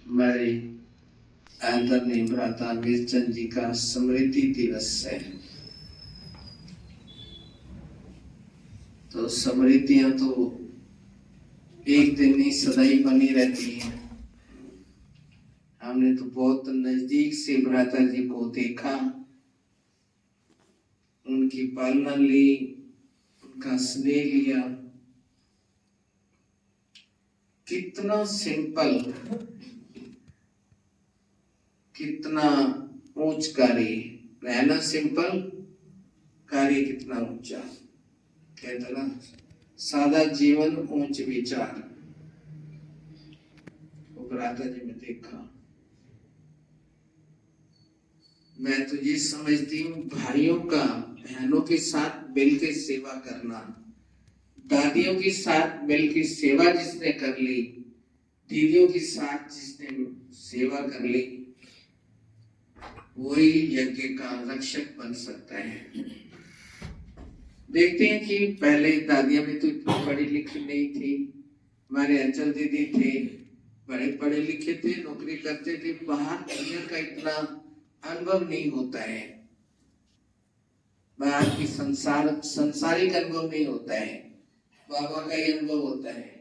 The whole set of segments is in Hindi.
हमारे आदरणीय भ्राता वीरचंद जी का स्मृति दिवस है। तो स्मृतियां तो एक दिन नहीं सदाई बनी रहती हैं। हमने तो बहुत नजदीक से भ्राता जी को देखा, उनकी पालना ली, उनका स्नेह लिया। कितना सिंपल, कितना ऊंच कार्य, रहना सिंपल, कार्य कितना ऊंचा। कहते ना, सादा जीवन ऊंच विचार। वो भ्राता जी में देखा। मैं तो ये समझती हूँ, भाइयों का बहनों के साथ मिलकर सेवा करना, दादियों के साथ मिलकर सेवा जिसने कर ली, दीदियों के साथ जिसने सेवा कर ली, वही यज्ञ का रक्षक बन सकता है। देखते हैं कि पहले दादियां भी तो इतनी पढ़ी लिखी नहीं थी। हमारे अंचल दीदी थे, बड़े पढ़े लिखे थे, नौकरी करते थे, बाहर दुनिया का इतना अनुभव नहीं होता है, बाहर की संसारिक अनुभव नहीं होता है, बाबा का ही अनुभव होता है।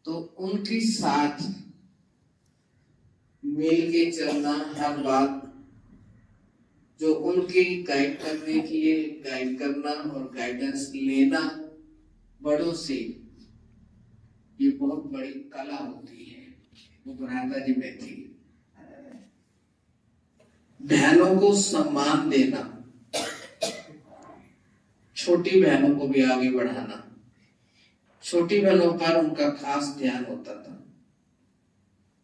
तो उनके साथ मिल के चलना, हर बात जो उनकी गाइड करने की है, गाइड करना और गाइडेंस लेना बड़ों से, ये बहुत बड़ी कला होती है। वो भ्राता जी में थी। बहनों को सम्मान देना, छोटी बहनों को भी आगे बढ़ाना, छोटी बहनों पर उनका खास ध्यान होता था।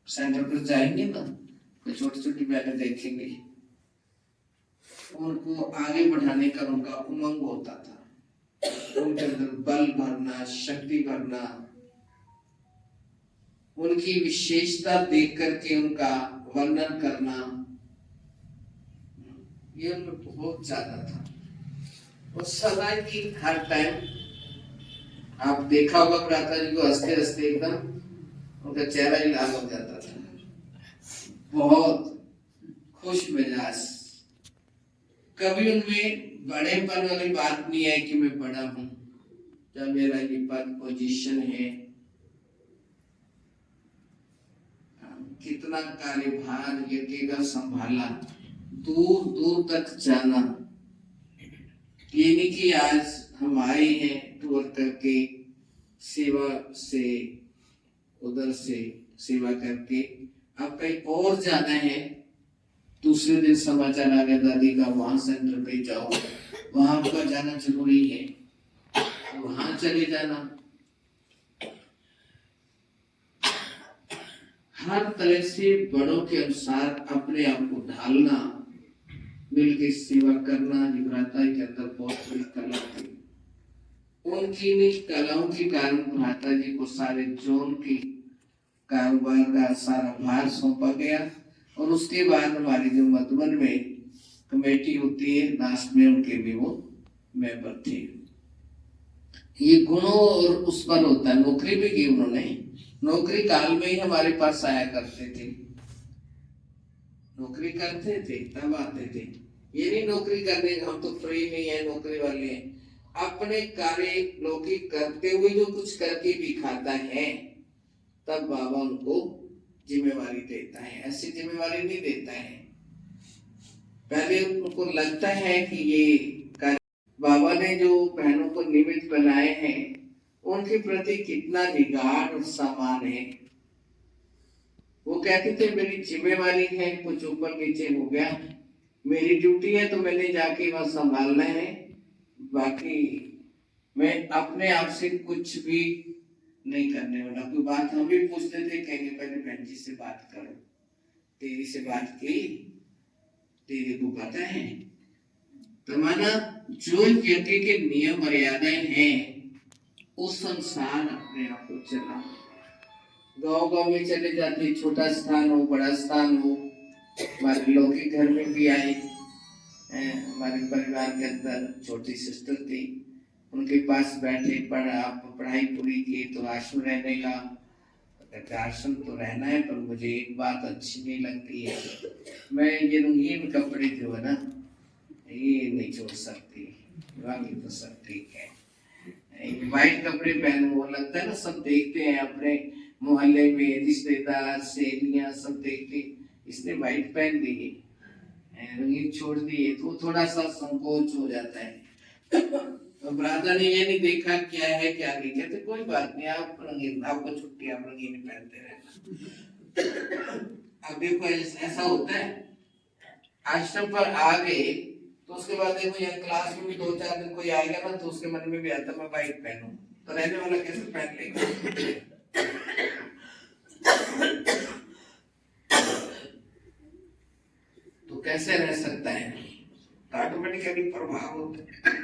सेंटर पर जाएंगे ना तो छोटी छोटी बहनें देखेंगे, उनको आगे बढ़ाने का उनका उमंग होता था। उनके अंदर बल भरना, शक्ति भरना, उनकी विशेषता देख करके उनका वर्णन करना, ये उनमें बहुत ज्यादा था। उस समय की हर टाइम आप देखा होगा भ्राता जी को हंसते हंसते एकदम उनका चेहरा ही लाल हो जाता था। बहुत खुश मिजाज, कभी उनमें बड़ेपन वाली बात नहीं है कि मैं बड़ा हूं, जब मेरा ये पद पोजीशन है, कितना कार्यभार यज्ञ का संभाला, दूर दूर तक जाना। ये नहीं कि आज हम आए हैं टूर करके सेवा से, उधर से सेवा करके अब कहीं और जाना है, दूसरे दिन समाचार आ गया दादी का वहां सेंटर पे जाओ, वहां आपका जाना जरूरी है, वहां चले जाना। हर तरह से बड़ों के अनुसार अपने आप को ढालना, मिलकर सेवा करना, भ्राता के अंदर बहुत बड़ी कला थी। उनकी कलाओं के कारण भ्राता जी को सारे जोन की कारोबार का सारा भार सौंपा गया। और उसके बाद हमारी जो मधुबन में कमेटी होती है, लास्ट में उनके भी वो मेंबर थे। ये गुणों और उस पर होता है। नौकरी भी की उन्होंने, नौकरी काल में ही हमारे पास आया करते थे, नौकरी करते थे तब आते थे। ये नहीं नौकरी करने हम तो फ्री नहीं है, नौकरी वाले हैं। अपने कार्य लौकिक करते हुए जो कुछ करके भी खाता है, तब बाबा उनको जिम्मेवारी देता है, ऐसी जिम्मेवारी नहीं देता है। पहले उनको लगता है कि ये कार्य बाबा ने जो बहनों को निमित्त बनाए हैं, उनके प्रति कितना निगाह और सम्मान है। वो कहते थे मेरी जिम्मेवारी है, कुछ ऊपर नीचे हो गया, मेरी ड्यूटी है तो मैंने जाके वहां संभालना है, बाकी मैं अपने आप से कुछ भी नहीं करने वाला। कोई बात हम भी पूछते थे, कहेंगे पहले बहन जी से बात करो, तेरी से बात की, तेरे को पता है। तो माना जो यज्ञ के नियम मर्यादाएं हैं, उस अनुसार अपने आप को चला। गांव गांव में चले जाते, छोटा स्थान हो बड़ा स्थान हो, हमारे लोग के घर में भी आए। हमारे परिवार के अंदर छोटी सिस्टर थी, उनके पास बैठे, पढ़ाई पूरी की तो आश्रम रहने का कहते आश्रम तो रहना है, पर मुझे एक बात अच्छी नहीं लगती है, मैं ये रंगीन कपड़े जो है ना ये नहीं छोड़ सकती, बाकी तो सब ठीक है। व्हाइट कपड़े पहनो, वो लगता है ना सब देखते हैं, अपने मोहल्ले में रिश्तेदार सहेलियां सब देखते, इसने व्हाइट पहन ली रंगीन छोड़ दिए तो थोड़ा सा संकोच हो जाता है। तो भ्राता ने ये नहीं देखा क्या है क्या नहीं, कहते कोई बात नहीं, आप रंगीन, आपको छुट्टी, आप रंगीन पहनते रहना। अब देखो ऐसा होता है, आश्रम पर आ गए तो उसके बाद देखो यार क्लास में भी 2-4 दिन कोई आएगा ना तो उसके मन में भी आता मैं व्हाइट पहनूं, तो रहने वाला कैसे पहन लेगा? तो कैसे रह सकता है? ऑटोमेटिकली प्रभाव होता है।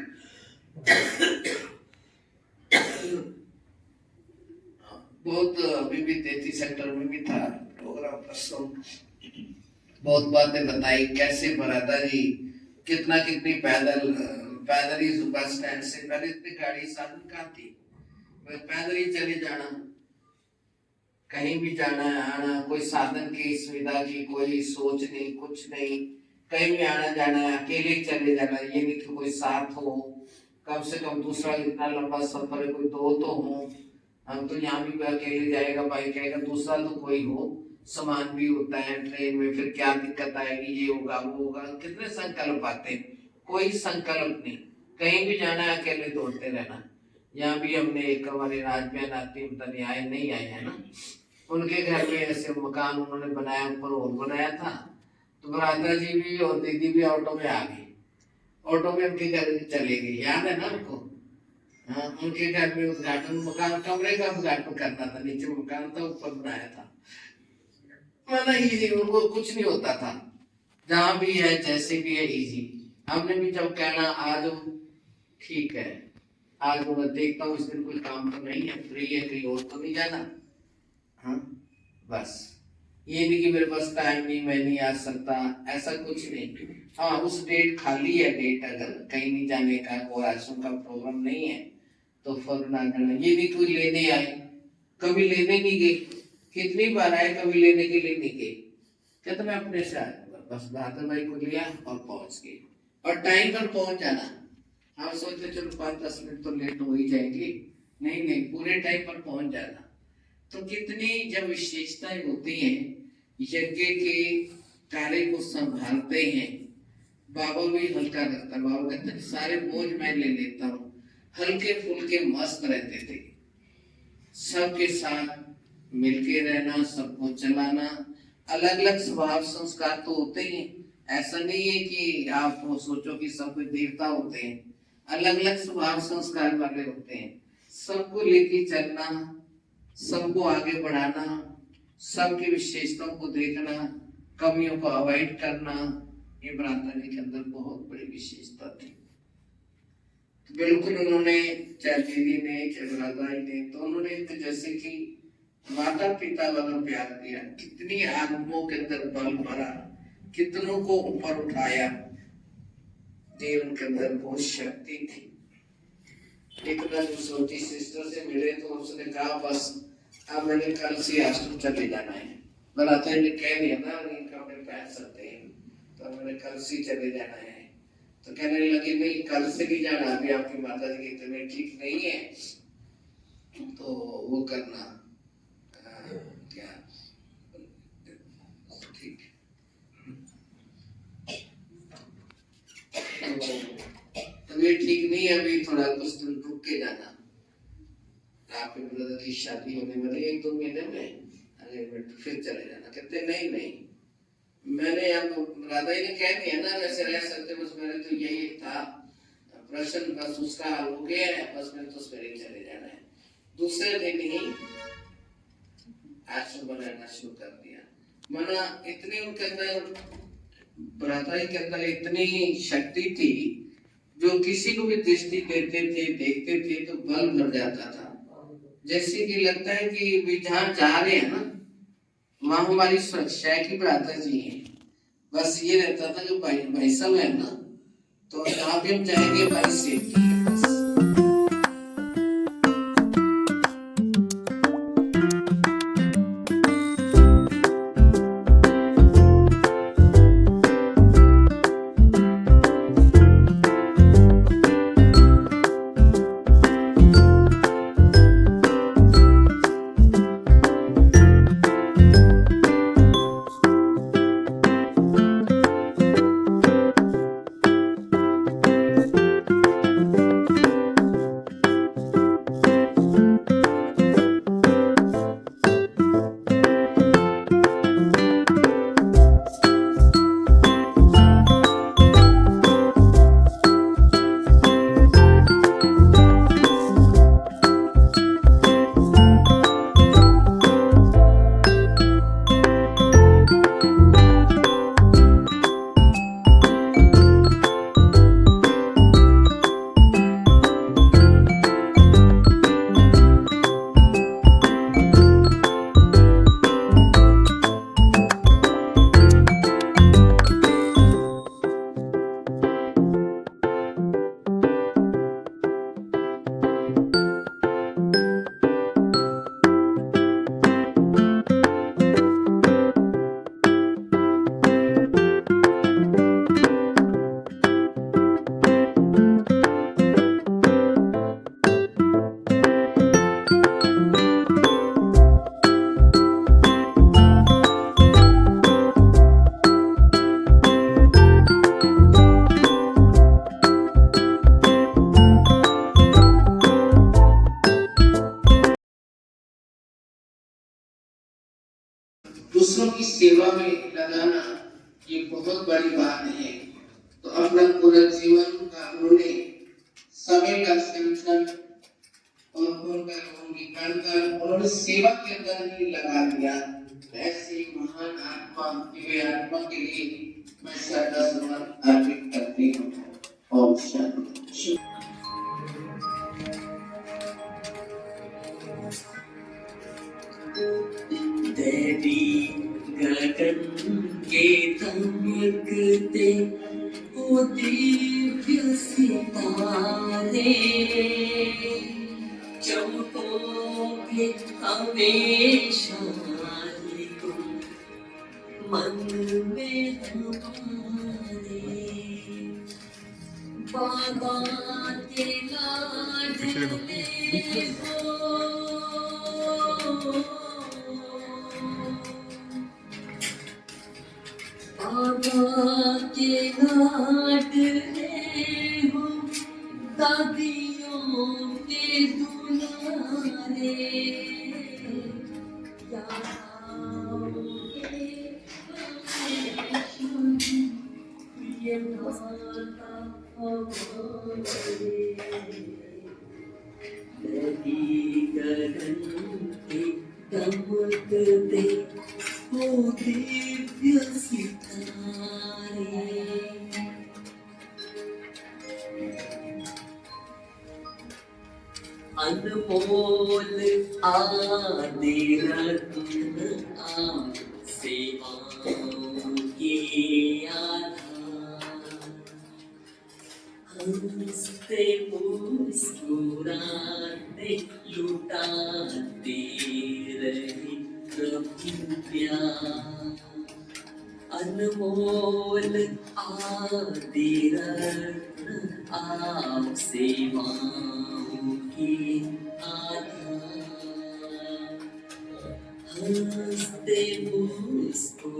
बहुत अभी भी 33 सेक्टर में भी था प्रोग्राम, परसों बहुत बातें बताई, कैसे भराता जी कितनी पैदल ही बस स्टैंड से, पहले इतनी गाड़ी साधन कहाँ थी, पैदल ही चले जाना, कहीं भी जाना आना, कोई साधन की सुविधा की कोई सोच नहीं, कुछ नहीं, कहीं भी आना जाना अकेले चले जाना, ये नहीं कि कोई साथ हो, कम से कम दूसरा इतना लंबा सफर है कोई दो तो हो, हम तो यहाँ भी अकेले जाएगा बाइक आएगा, दूसरा तो कोई हो, सामान भी होता है ट्रेन में, फिर क्या दिक्कत आएगी, ये होगा वो होगा, कितने संकल्प आते हैं, कोई संकल्प नहीं, कहीं भी जाना है अकेले दौड़ते रहना। यहाँ भी हमने एक हमारे राजबहन आती आए नहीं आए है ना, उनके घर में ऐसे मकान उन्होंने बनाया, ऊपर और बनाया था, तो भ्राता जी भी और दीदी भी ऑटो में आ गई, ऑटो में उनके घर चले गई, याद है ना उनको? हाँ, उनके घर में उद्घाटन, मकान कमरे का उद्घाटन करना था, नीचे मकान था ऊपर बनाया था, माना इजी, उनको कुछ नहीं होता था, जहां भी है जैसे भी है इजी। हमने भी जब कहना आज ठीक है, आज मैं देखता हूँ इस दिन कोई काम तो नहीं है, फ्री है, कहीं और तो नहीं जाना, हाँ बस, ये नहीं कि मेरे पास टाइम नहीं मैं नहीं आ सकता, ऐसा कुछ नहीं। हाँ उस डेट खाली है, डेट अगर कहीं नहीं जाने का, कोई आश्रम का प्रोग्राम नहीं है तो फौरन ना जाना, ये भी कोई लेने आए, कभी लेने नहीं गए, कितनी बार आए कभी लेने के लिए नहीं गए, कहते मैं अपने से आया, बस बहादुर भाई को लिया और पहुंच गए, और टाइम पर पहुंच जाना। हम सोचते चलो 5-10 मिनट तो लेट हो ही जाएंगे, नहीं नहीं पूरे टाइम पर पहुंच जाना। तो कितनी जब विशेषताएं होती हैं, यज्ञ के कार्य को संभालते हैं, बाबा भी हल्का रहता, बाबा कहते हैं सारे बोझ मैं ले लेता हूँ, हल्के फुल्के मस्त रहते थे, सबके साथ मिलके रहना, सबको चलाना, अलग अलग स्वभाव संस्कार तो होते ही, ऐसा नहीं है कि आप सोचो कि सब कुछ देवता होते हैं, अलग अलग स्वभाव संस्कार वाले होते हैं, सबको लेके चलना, सबको आगे बढ़ाना, सबकी विशेषताओं को देखना, कमियों को अवॉइड करना, ये भ्राता जी के अंदर बहुत बड़ी विशेषता थी। तो बिल्कुल उन्होंने, चाहे दीदी ने चाहे भ्राता ने, तो उन्होंने तो जैसे कि माता पिता वाला प्यार दिया, कितनी आत्माओं के अंदर बल भरा, कितनों को ऊपर उठाया, ये उनके अंदर बहुत शक्ति थी। एक दिन छोटी सिस्टर से मिले तो उसने कहा बस अब मैंने कल से आश्रम चले जाना है, बनाते ने कह दिया ना इनका कपड़े पहन सकते हैं, तो मैंने कल से चले जाना है, तो कहने लगे नहीं कल से नहीं जाना, अभी आपकी माता जी की तबीयत ठीक नहीं है, तो वो करना क्या ठीक, तबीयत ठीक नहीं है, अभी थोड़ा कुछ दिन रुक के जाना, आपके ब्रदर की शादी होने वाली 1-2 महीने में, अगले मिनट फिर चले जाना। कहते नहीं नहीं, मैंने अब राधा जी ने कह दिया ना वैसे रह सकते, बस मैंने तो यही था प्रश्न, बस उसका हल हो गया है, बस मैंने तो सवेरे चले जाना है। दूसरे दिन ही आश्रम बनाना शुरू कर दिया, माना इतनी उनके अंदर, राधा जी के अंदर इतनी शक्ति थी, जो किसी को भी दृष्टि देते थे, देखते थे तो बल भर जाता था, जैसे कि लगता है कि जहाँ जा रहे हैं ना वहां हमारी सुरक्षा की भ्राता जी है, बस ये रहता था कि भाई सब है ना, तो जहाँ भी हम जाएंगे भाई सेफ्टी है बस। दूसरों की सेवा में लगाना ये बहुत बड़ी बात है। तो अपना पूरा जीवन का उन्होंने समय का संचलन और उनका उन्होंने सेवा के अंदर ही लगा दिया। ऐसी महान आत्मा दिव्य आत्मा के लिए मैं श्रद्धा सुमन अर्पित करती हूँ। ओम शांति। दैवी गगन के दमकते वो दिव्य सितारे चमकोगे हमेशा ही तुम मन में हमारे। बाबा के लाडले हो बाबा के लाडले हो दादियों के दुलारे याद आओगे हमेशा ये माता हमारे। नदी गगन के दमकते वो दिव्य सितारे अनमोल आदि रत्न आप सेवाओं के आधार हंसते मुस्कुराते लुटाते रहे प्रभु प्यार। अनमोल आदि रत्न आप सेवाओं के आधार हंसते मुस्कुराते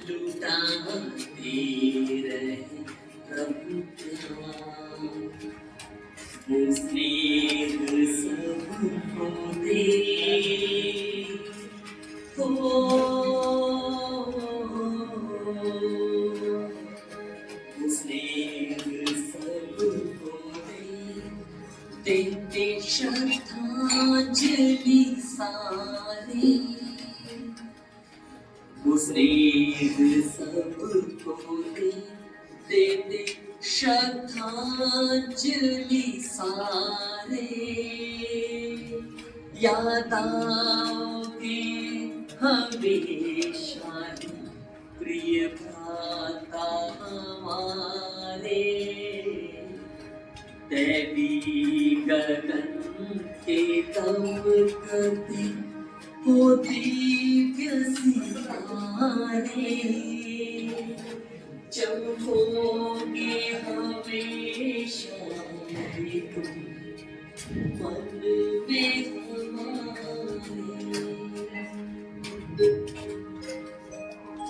लुटाते रहे प्रभु प्यार। वो स्नेह सबको दे देते श्रद्धांजलि सारे स्नेह सबको देते श्रद्धांजलि सारे। याद आओगे हमेशा प्रिय भ्राता हमारे। दैवी गगन के दमकते वो दिव्य सितारे चमकोगे हमेशा ही तुम मन में हमारे।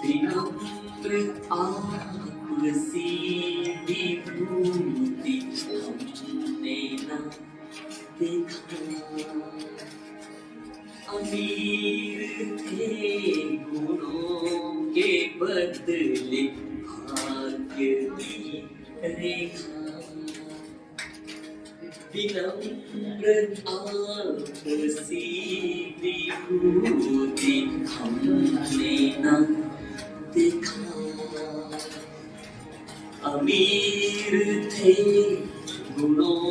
विनम्र आपसी विभूति हमने न देखा। अमीर थे गुणों के बदले भाग्य की रेखा। विनम्र आपसी विभूति हमने न देखा। अमीर थे गुणों